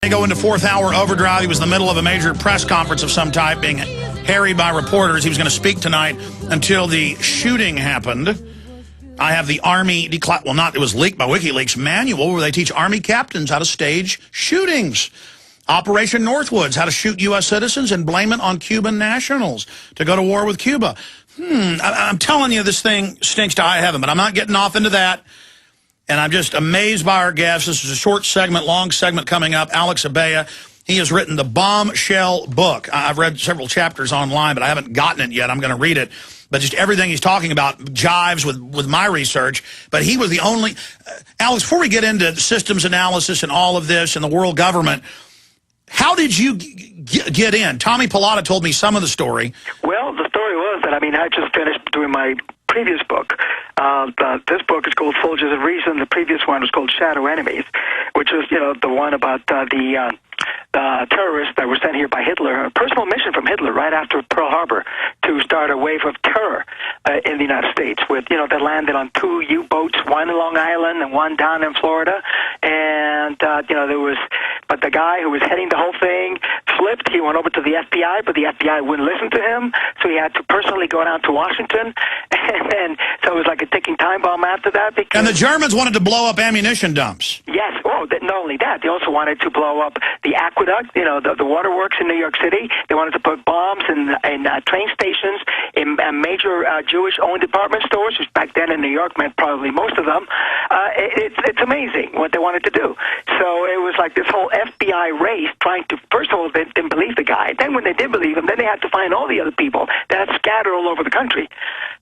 They go into fourth hour overdrive. He was in the middle of a major press conference of some type, being harried by reporters. He was going to speak tonight until the shooting happened. I have the Army, it was leaked by WikiLeaks manual where they teach Army captains how to stage shootings. Operation Northwoods, how to shoot U.S. citizens and blame it on Cuban nationals to go to war with Cuba. I'm telling you, this thing stinks to high heaven, but I'm not getting off into that. And I'm just amazed by our guests. This is a short segment, long segment coming up. Alex Abella, he has written the Bombshell book. I've read several chapters online, but I haven't gotten it yet. I'm going to read it. But just everything he's talking about jives with my research. But he was the only... Alex, before we get into systems analysis and all of this and the world government, how did you get in? Tommy Pilata told me some of the story. Well, the story was that, I just finished doing my previous book. This book is called Soldiers of Reason. The previous one was called Shadow Enemies, which was, the one about the terrorists that were sent here by Hitler, a personal mission from Hitler right after Pearl Harbor to start a wave of terror in the United States with, that landed on 2 U-boats, one in Long Island and one down in Florida. And, but the guy who was heading the whole thing flipped. He went over to the FBI, but the FBI wouldn't listen to him. So he had to personally go down to Washington. And then, so it was like a ticking time bomb after that. And the Germans wanted to blow up ammunition dumps. Yes. Oh, not only that, they also wanted to blow up the aqueduct, the waterworks in New York City. They wanted to put bombs in train stations, in major Jewish-owned department stores, which back then in New York meant probably most of them. It's amazing what they wanted to do. So it was like this whole FBI race trying to, first of all, they didn't believe the guy. Then when they did believe him, then they had to find all the other people that had scattered all over the country.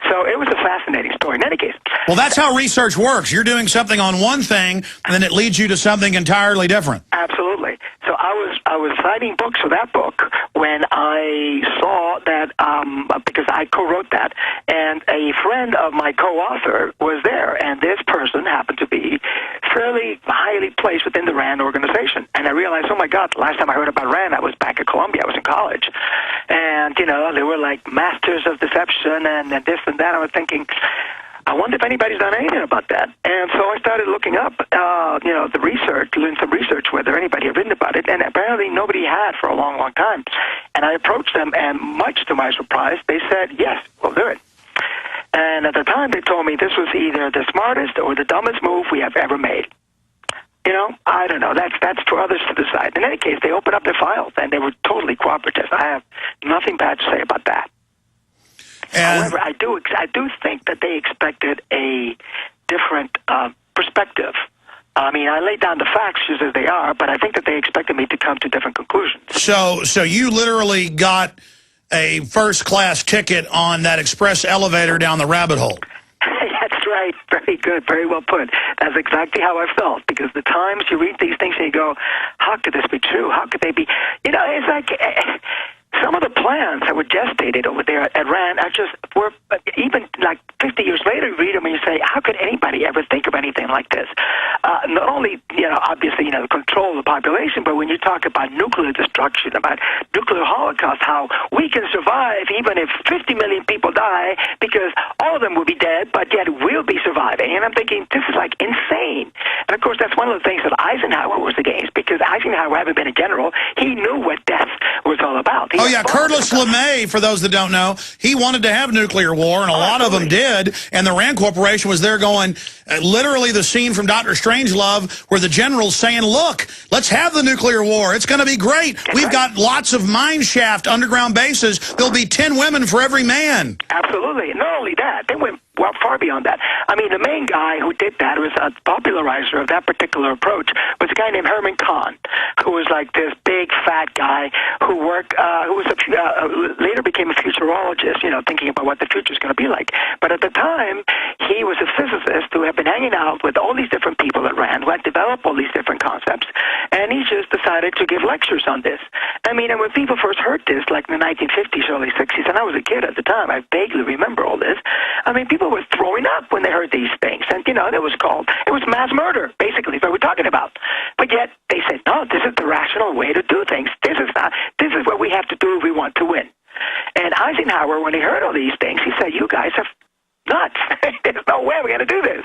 So it was a fascinating story. In any case. Well, that's how research works. You're doing something on one thing, and then it leads you to something entirely different. Absolutely. So I was citing books for that book when I saw that, because I co-wrote that, and a friend of my co-author was there, and this person happened to be fairly highly placed within the RAND organization. And I realized, oh my God, the last time I heard about RAND, I was back at Columbia. I was in college. And, they were like masters of deception and this and that. I was thinking, I wonder if anybody's done anything about that. And so I started looking up, the research, doing some research whether anybody had written about it, and apparently nobody had for a long, long time. And I approached them, and much to my surprise, they said, yes, we'll do it. And at the time, they told me this was either the smartest or the dumbest move we have ever made. I don't know. That's for others to decide. In any case, they opened up their files, and they were totally cooperative. I have nothing bad to say about that. However, I do think that they expected a different perspective. I laid down the facts just as they are, but I think that they expected me to come to different conclusions. So you literally got a first-class ticket on that express elevator down the rabbit hole. That's right. Very good. Very well put. That's exactly how I felt, because the times you read these things and you go, how could this be true? How could they be? It's like... some of the plans that were gestated over there at RAND were even like 50 years later, you read them and you say, how could anybody ever think of anything like this? Not only, obviously, control the population, but when you talk about nuclear destruction, about nuclear holocaust, how we can survive even if 50 million people die because all of them will be dead, but yet we'll be surviving. And I'm thinking, this is like insane. And of course, that's one of the things that Eisenhower was against, because Eisenhower, having been a general, he knew what death was all about. Oh, yeah, Curtis LeMay, for those that don't know, he wanted to have nuclear war, and a lot of them did, and the RAND Corporation was there going, literally the scene from Dr. Strangelove where the general's saying, look, let's have the nuclear war. It's going to be great. We've got lots of mine shaft underground bases. There'll be 10 women for every man. Absolutely. Not only that, they went far beyond that. The main guy who did that, was a popularizer of that particular approach, was a guy named Herman Kahn, who was like this big, fat guy who later became a futurologist, thinking about what the future is going to be like. But at the time, he was a physicist who had been hanging out with all these different people at RAND who had developed all these different concepts, and he just decided to give lectures on this. And when people first heard this, like in the 1950s, early 60s, and I was a kid at the time, I vaguely remember all this, people were throwing up when they heard these things. And, it was mass murder, basically, is what we're talking about. But yet, they said, no, this is the rational way to do things. This is what we have to do if we want to win. And Eisenhower, when he heard all these things, he said, you guys are nuts. There's no way we're going to do this.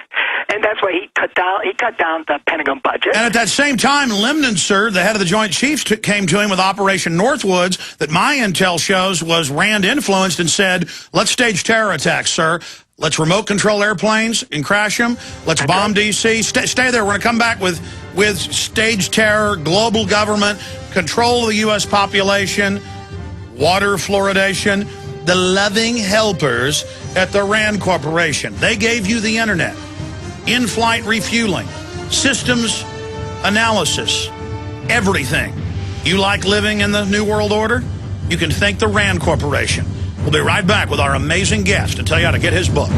And that's why he cut down the Pentagon budget. And at that same time, Lemnitzer, the head of the Joint Chiefs, came to him with Operation Northwoods that my intel shows was Rand-influenced and said, let's stage terror attacks, sir. Let's remote control airplanes and crash them. Let's bomb D.C. Stay there. We're going to come back with stage terror, global government, control of the U.S. population, water fluoridation, the loving helpers at the Rand Corporation. They gave you the internet, in-flight refueling, systems analysis, everything. You like living in the New World Order? You can thank the Rand Corporation. We'll be right back with our amazing guest to tell you how to get his book.